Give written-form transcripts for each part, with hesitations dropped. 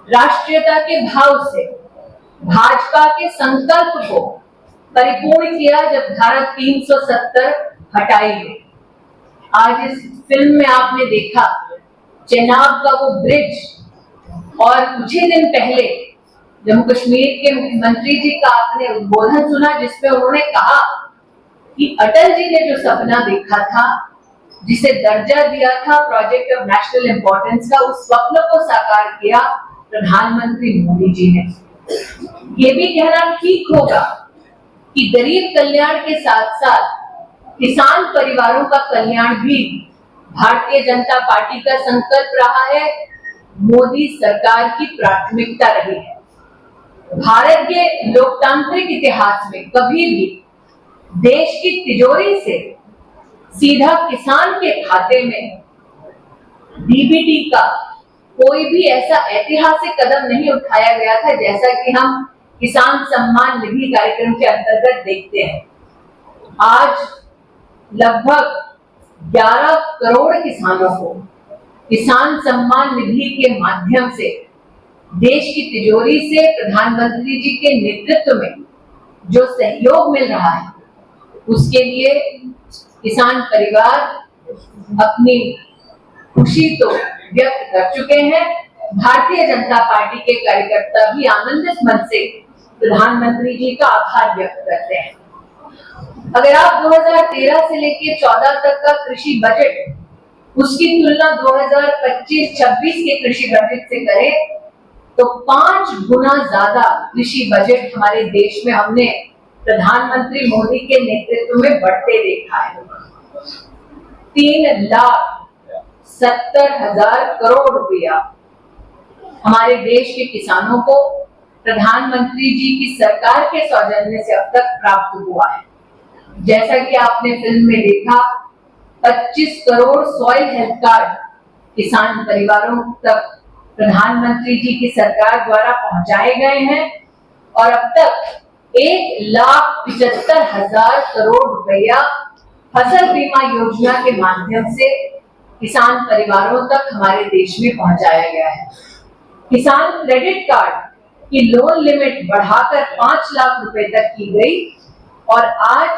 राष्ट्रीयता के भाव से भाजपा के संकल्प को परिपूर्ण किया जब धारा 370 हटाई गई। आज इस फिल्म में आपने देखा चेनाब का वो ब्रिज, और कुछ ही दिन पहले जम्मू कश्मीर के मुख्यमंत्री जी का आपने उद्बोधन सुना जिसमें उन्होंने कहा कि अटल जी ने जो सपना देखा था, जिसे दर्जा दिया था प्रोजेक्ट ऑफ नेशनल इंपॉर्टेंस का, उस स्वप्न को साकार किया प्रधानमंत्री मोदी जी ने। ये भी कहना ठीक होगा कि गरीब कल्याण के साथ साथ किसान परिवारों का कल्याण भी भारतीय जनता पार्टी का संकल्प रहा है, मोदी सरकार की प्राथमिकता रही है। भारत के लोकतांत्रिक इतिहास में कभी भी देश की तिजोरी से सीधा किसान के खाते में डीबीटी का कोई भी ऐसा ऐतिहासिक कदम नहीं उठाया गया था जैसा कि हम किसान सम्मान निधि कार्यक्रम के अंतर्गत देखते हैं। आज लगभग 11 करोड़ किसानों को किसान सम्मान निधि के माध्यम से देश की तिजोरी से प्रधानमंत्री जी के नेतृत्व में जो सहयोग मिल रहा है, उसके लिए किसान परिवार अपनी खुशी तो व्यक्त कर चुके हैं। भारतीय जनता पार्टी के कार्यकर्ता भी आनंदित मन से प्रधानमंत्री जी का आभार व्यक्त करते हैं। अगर आप 2013 से लेकर 14 तक का कृषि बजट, उसकी तुलना 2025-26 के कृषि बजट से करें तो 5 गुना ज्यादा कृषि बजट हमारे देश में हमने प्रधानमंत्री मोदी के नेतृत्व में बढ़ते देखा है। 3,70,000 करोड़ रुपया हमारे देश के किसानों को प्रधानमंत्री जी की सरकार के सौजन्य से अब तक प्राप्त हुआ है। जैसा कि आपने फिल्म में देखा, 25 करोड़ सॉइल हेल्थ कार्ड किसान परिवारों तक प्रधानमंत्री जी की सरकार द्वारा पहुंचाए गए हैं और अब तक 1,75,000 करोड़ रुपया फसल बीमा योजना के माध्यम से किसान परिवारों तक हमारे देश में पहुंचाया गया है। किसान क्रेडिट कार्ड की लोन लिमिट बढ़ाकर 5 लाख रुपए तक की गई और आज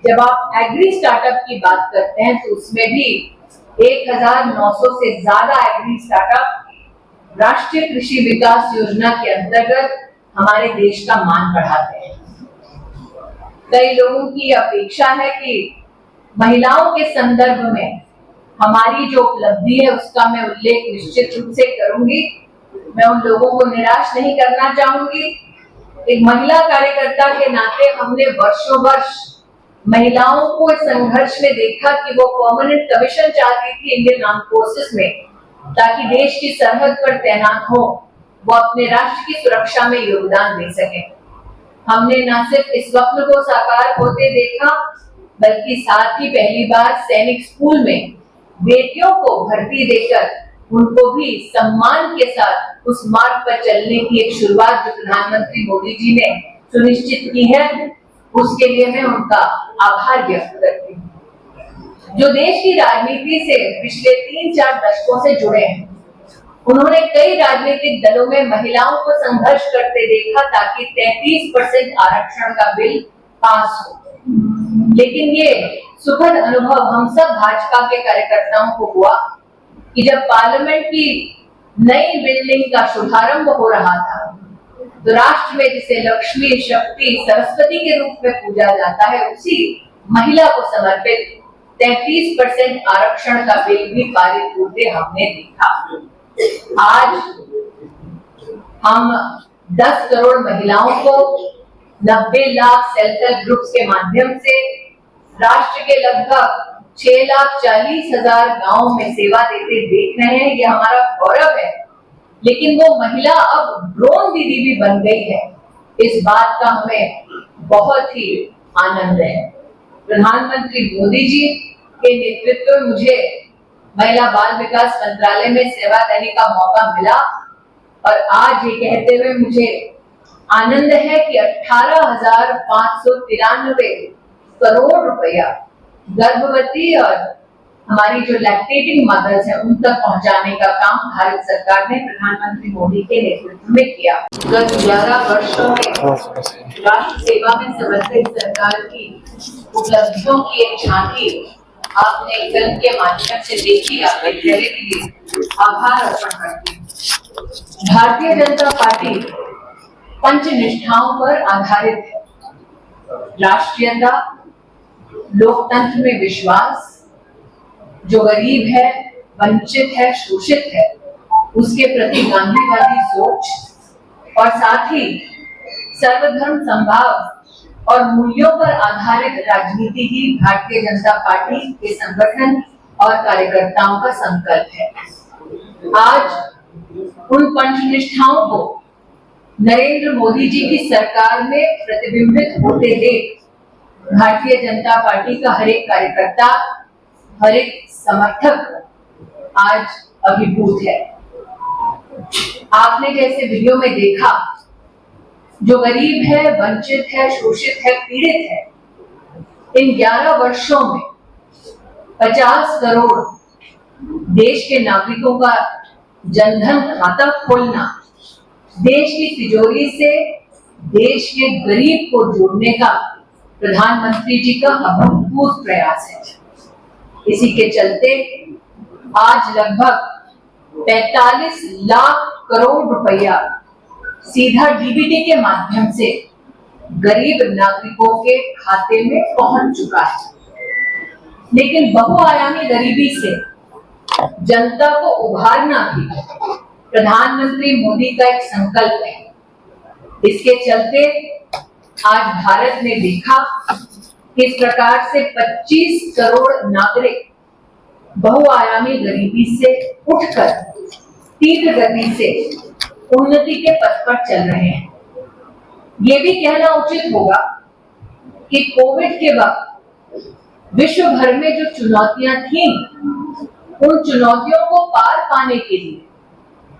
जब आप एग्री स्टार्टअप की बात करते हैं तो उसमें भी 1,900 से ज्यादा एग्री स्टार्टअप राष्ट्रीय कृषि विकास योजना के अंतर्गत हमारे देश का मान बढ़ाते हैं। कई लोगों की अपेक्षा है कि महिलाओं के संदर्भ में हमारी जो उपलब्धि है उसका मैं उल्लेख निश्चित रूप से करूंगी। मैं उन लोगों को निराश नहीं करना चाहूंगी। एक महिला कार्यकर्ता के नाते हमने वर्षों वर्ष महिलाओं को इस संघर्ष में देखा कि वो परमानेंट कमीशन चाहती थी इंडियन आर्म फोर्सेस में, ताकि देश की सरहद पर तैनात हो, वो अपने राष्ट्र की सुरक्षा में योगदान दे सके। हमने न सिर्फ इस स्वप्न को साकार होते देखा, बल्कि साथ ही पहली बार सैनिक स्कूल में बेटियों को भर्ती देकर उनको भी सम्मान के साथ उस मार्ग पर चलने की एक शुरुआत जो प्रधानमंत्री मोदी जी ने सुनिश्चित की है, उसके लिए मैं उनका आभार व्यक्त करती हूँ। जो देश की राजनीति से पिछले 3-4 दशकों से जुड़े हैं, उन्होंने कई राजनीतिक दलों में महिलाओं को संघर्ष करते देखा ताकि 33% आरक्षण का बिल पास हो। लेकिन ये सुखद अनुभव हम सब भाजपा के कार्यकर्ताओं को हुआ कि जब पार्लियामेंट की नई बिल्डिंग का शुभारंभ हो रहा था तो राष्ट्र में जिसे लक्ष्मी, शक्ति, सरस्वती के रूप में पूजा जाता है, उसी महिला को समर्पित 33% आरक्षण का बिल भी पारित होते हमने देखा। आज हम 10 करोड़ महिलाओं को 90 लाख सेल्फ हेल्प ग्रुप्स के माध्यम से राष्ट्र के लगभग 6,40,000 गांवों में सेवा देते देख रहे हैं। ये हमारा गौरव है। लेकिन वो महिला अब ड्रोन दीदी भी बन गई है, इस बात का हमें बहुत ही आनंद है। प्रधानमंत्री मोदी जी के नेतृत्व में मुझे महिला बाल विकास मंत्रालय में सेवा देने का मौका मिला और आज ये कहते हुए मुझे आनंद है कि 18,593 करोड़ रुपया गर्भवती और हमारी जो लैक्टेटिंग मदर्स हैं उन तक पहुंचाने का काम भारत सरकार ने प्रधानमंत्री मोदी के नेतृत्व में किया। गत 11 वर्षों में राष्ट्र सेवा में समर्पित सरकार की उपलब्धियों की एक झांकी आपने फिल्म के माध्यम से देखी। आपके चेहरे के लिए आभार अर्पण करती हूँ। भारतीय जनता पार्टी पंचनिष्ठाओं पर आधारित है। राष्ट्रीयता, लोकतंत्र में विश्वास, जो गरीब है, वंचित है, शोषित है, उसके प्रति गांधीवादी सोच और साथ ही सर्वधर्म समभाव और मूल्यों पर आधारित राजनीति ही भारतीय जनता पार्टी के संगठन और कार्यकर्ताओं का संकल्प है। आज उन पंचनिष्ठाओं को नरेंद्र मोदी जी की सरकार में प्रतिबिंबित होते देख भारतीय जनता पार्टी का हर एक कार्यकर्ता, हर एक समर्थक आज अभिभूत है। आपने जैसे वीडियो में देखा, जो गरीब है, वंचित है, शोषित है, पीड़ित है, इन 11 वर्षों में 50 करोड़ देश के नागरिकों का जनधन खाता खोलना, देश की तिजोरी से देश के गरीब को जोड़ने का प्रधानमंत्री जी का अभूतपूर्व प्रयास है। इसी के चलते आज लगभग 45 लाख करोड़ रुपया सीधा डीबीटी के माध्यम से गरीब नागरिकों के खाते में पहुंच चुका है। लेकिन बहुआयामी गरीबी से जनता को उभारना भी प्रधानमंत्री मोदी का एक संकल्प है। इसके चलते आज भारत ने देखा किस प्रकार से 25 करोड़ नागरिक बहुआयामी गरीबी से उठकर तीव्र गति से उन्नति के पथ पर चल रहे हैं। ये भी कहना उचित होगा कि कोविड के वक्त विश्व भर में जो चुनौतियां थीं, उन चुनौतियों को पार पाने के लिए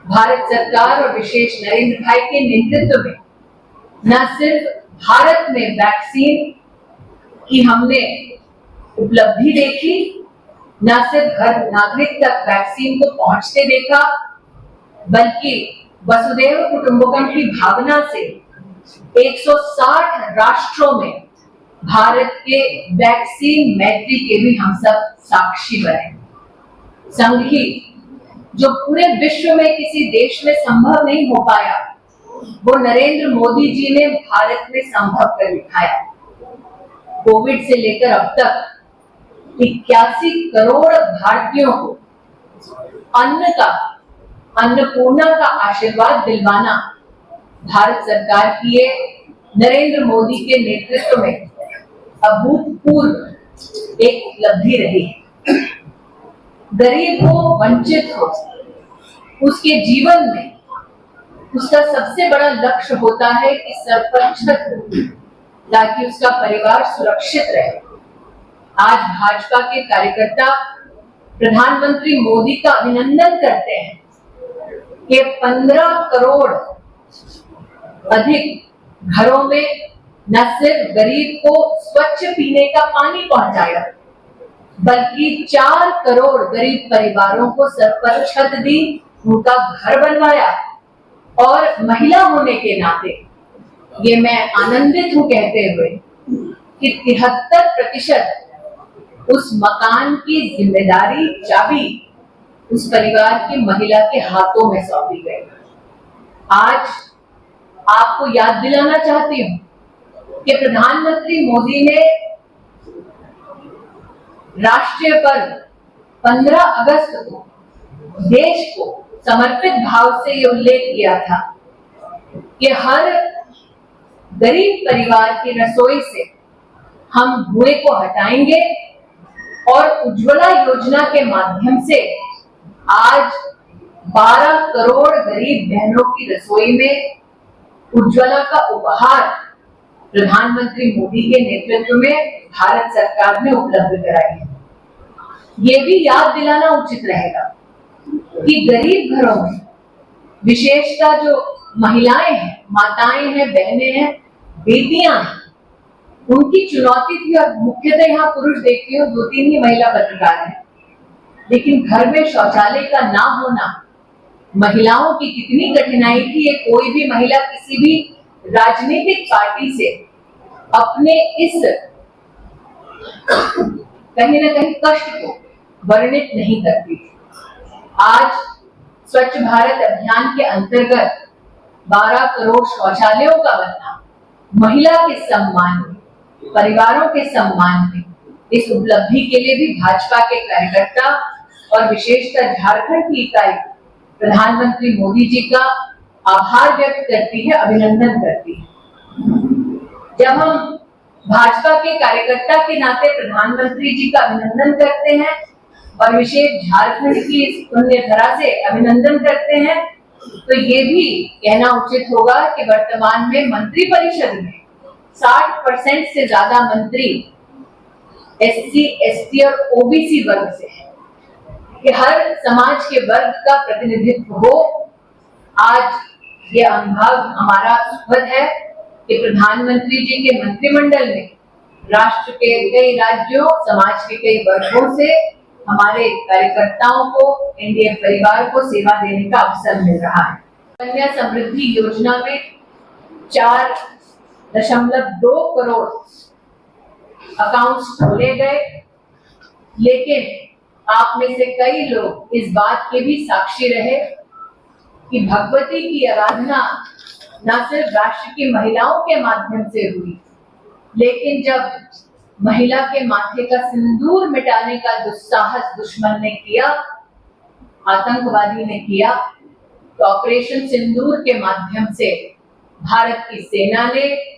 भारत सरकार और विशेष नरेंद्र भाई के नेतृत्व में न सिर्फ भारत में वैक्सीन की हमने उपलब्धि देखी, न सिर्फ हर नागरिक तक वैक्सीन को पहुंचते देखा, बल्कि वसुधैव कुटुंबकम की भावना से 160 राष्ट्रों में भारत के वैक्सीन मैत्री के भी हम सब साक्षी बने। संग ही जो पूरे विश्व में किसी देश में संभव नहीं हो पाया, वो नरेंद्र मोदी जी ने भारत में संभव कर दिखाया। कोविड से लेकर अब तक 81 करोड़ भारतीयों को अन्नपूर्णा का आशीर्वाद दिलवाना भारत सरकार की ये नरेंद्र मोदी के नेतृत्व में अभूतपूर्व एक उपलब्धि रही है। गरीब हो, वंचित हो, उसके जीवन में उसका सबसे बड़ा लक्ष्य होता है कि सर पर छत हो, ताकि उसका परिवार सुरक्षित रहे। आज भाजपा के कार्यकर्ता प्रधानमंत्री मोदी का अभिनंदन करते हैं कि 15 करोड़ अधिक घरों में न सिर्फ गरीब को स्वच्छ पीने का पानी पहुंचाया, बल्कि 4 करोड़ गरीब परिवारों को सर पर छत दी, उनका घर बनवाया। और महिला होने के नाते ये मैं आनंदित हूं कहते हुए कि 73% उस मकान की जिम्मेदारी, चाबी उस परिवार की महिला के हाथों में सौंपी गई। आज आपको याद दिलाना चाहती हूं कि प्रधानमंत्री मोदी ने राष्ट्रीय पर्व 15 अगस्त को देश को समर्पित भाव से ये उल्लेख किया था कि हर गरीब परिवार की रसोई से हम धुएं को हटाएंगे और उज्ज्वला योजना के माध्यम से आज 12 करोड़ गरीब बहनों की रसोई में उज्ज्वला का उपहार प्रधानमंत्री मोदी के नेतृत्व में भारत सरकार ने उपलब्ध कराई है। ये भी याद दिलाना उचित रहेगा कि गरीब घरों में विशेषता जो महिलाएं हैं, माताएं हैं, बहनें हैं, बेटियां हैं, उनकी चुनौती थी। और मुख्यतः यहाँ पुरुष देखती हूँ, 2-3 ही महिला पत्रकार हैं, लेकिन घर में शौचालय का ना होना महिलाओं की कितनी कठिनाई थी, ये कोई भी महिला किसी भी राजनीतिक पार्टी से अपने इस कहीं ना कहीं कष्ट को वर्णित नहीं करती थी। आज स्वच्छ भारत अभियान के अंतर्गत 12 करोड़ शौचालयों का बनना महिला के सम्मान में, परिवारों के सम्मान में, इस उपलब्धि के लिए भी भाजपा के कार्यकर्ता और विशेषकर झारखंड की इकाई प्रधानमंत्री मोदी जी का आभार व्यक्त करती है, अभिनंदन करती है। जब हम भाजपा के कार्यकर्ता के नाते प्रधानमंत्री जी का अभिनंदन करते हैं और विशेष झारखंड की इस पुण्य धरा से अभिनंदन करते हैं, तो ये भी कहना उचित होगा कि वर्तमान में मंत्रिपरिषद में 60% से ज्यादा मंत्री एससी, एसटी और ओबीसी वर्ग से है, कि हर समाज के वर्ग का प्रतिनिधित्व हो। आज ये अनुभव हमारा सुखद है कि प्रधानमंत्री जी के मंत्रिमंडल में राष्ट्र के कई राज्यों, समाज के कई वर्गों से हमारे कार्यकर्ताओं को, एनडीए परिवार को सेवा देने का अवसर मिल रहा है। कन्या समृद्धि योजना में 4.2 करोड़ अकाउंट्स खोले गए, लेकिन आप में से कई लोग इस बात के भी साक्षी रहे कि भगवती की आराधना न सिर्फ राष्ट्र की महिलाओं के माध्यम से हुई, लेकिन जब महिला के माथे का सिंदूर मिटाने का दुस्साहस दुश्मन ने किया, आतंकवादी ने किया, तो ऑपरेशन सिंदूर के माध्यम से भारत की सेना ने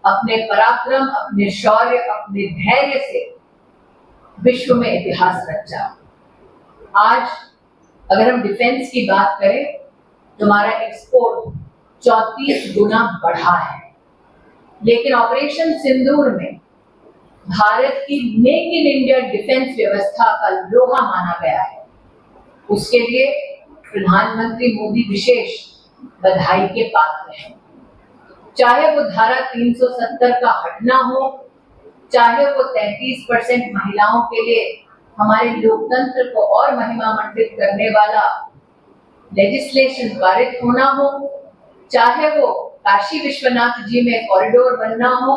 अपने पराक्रम, अपने शौर्य, अपने धैर्य से विश्व में इतिहास रचा। आज अगर हम डिफेंस की बात करें तो हमारा एक्सपोर्ट 34 गुना बढ़ा है, लेकिन ऑपरेशन सिंदूर में भारत की मेक इन इंडिया डिफेंस व्यवस्था का लोहा माना गया है। उसके लिए प्रधानमंत्री मोदी विशेष बधाई के पात्र हैं। चाहे वो धारा 370 का हटना हो, चाहे वो 33% महिलाओं के लिए हमारे लोकतंत्र को और महिमा मंडित करने वाला लेजिस्लेशन पारित होना हो, चाहे वो काशी विश्वनाथ जी में कॉरिडोर बनना हो,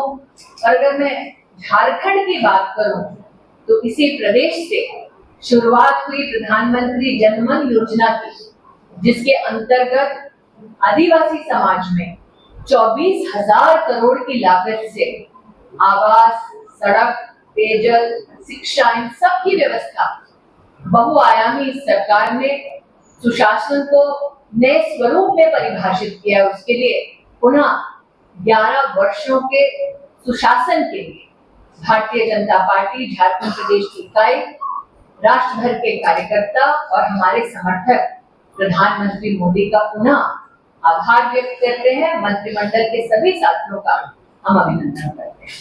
और अगर मैं झारखंड की बात करूं तो इसी प्रदेश से शुरुआत हुई प्रधानमंत्री जनमन योजना की, जिसके अंतर्गत आदिवासी समाज में 24,000 करोड़ की लागत से आवास, सड़क, पेयजल, शिक्षा, इन सब की व्यवस्था बहुआयामी सरकार ने सुशासन को नए स्वरूप में परिभाषित किया। उसके लिए पुनः 11 वर्षों के सुशासन के लिए भारतीय जनता पार्टी झारखंड प्रदेश की इकाई, राष्ट्र भर के कार्यकर्ता और हमारे समर्थक प्रधानमंत्री मोदी का पुनः आभार व्यक्त करते हैं। मंत्रिमंडल के सभी साथियों का हम अभिनंदन करते हैं।